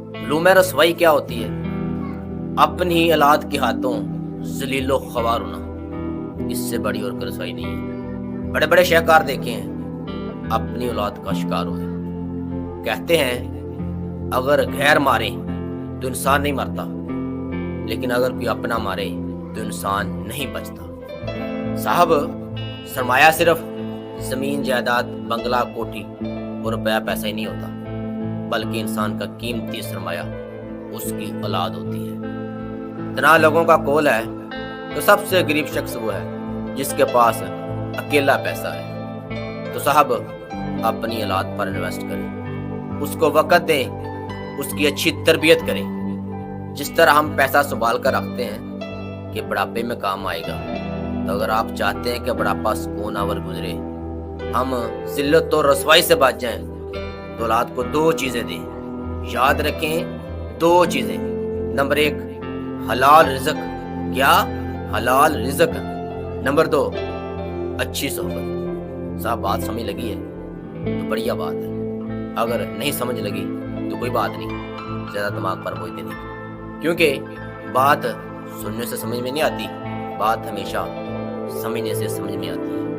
मलूम रसवाई क्या होती है? अपनी ही औलाद के हाथों जलीलो ख्वार होना, इससे बड़ी और कोई रसवाई नहीं है। बड़े बड़े शाहकार देखे हैं अपनी औलाद का शिकार हुए। कहते हैं अगर गैर मारे तो इंसान नहीं मरता, लेकिन अगर कोई अपना मारे तो इंसान नहीं बचता। साहब, सरमाया सिर्फ जमीन जायदाद बंगला कोठी और रुपया पैसा ही नहीं होता, बल्कि इंसान का कीमती सरमाया उसकी औलाद होती है। इतना लोगों का कौल है तो सबसे गरीब शख्स वो है जिसके पास अकेला पैसा है। तो साहब, अपनी औलाद पर इन्वेस्ट करें, उसको वक़्त दें, उसकी अच्छी तरबियत करें। जिस तरह हम पैसा संभाल कर रखते हैं कि बुढ़ापे में काम आएगा, तो अगर आप चाहते हैं कि बुढ़ापा सुकूनावर गुजरे, हम जिल्लत और रसवाई से बच जाएं, तो औलाद को 2 चीज़ें दें। याद रखें, 2 चीज़ें। नंबर 1, हलाल रिज़्क। क्या? हलाल रिज़्क। नंबर 2, अच्छी सोहबत। साहब, बात समझ लगी है तो बढ़िया बात है, अगर नहीं समझ लगी तो कोई बात नहीं, ज़्यादा दिमाग पर बोझ देने की, क्योंकि बात सुनने से समझ में नहीं आती, बात हमेशा समझने से समझ में आती है।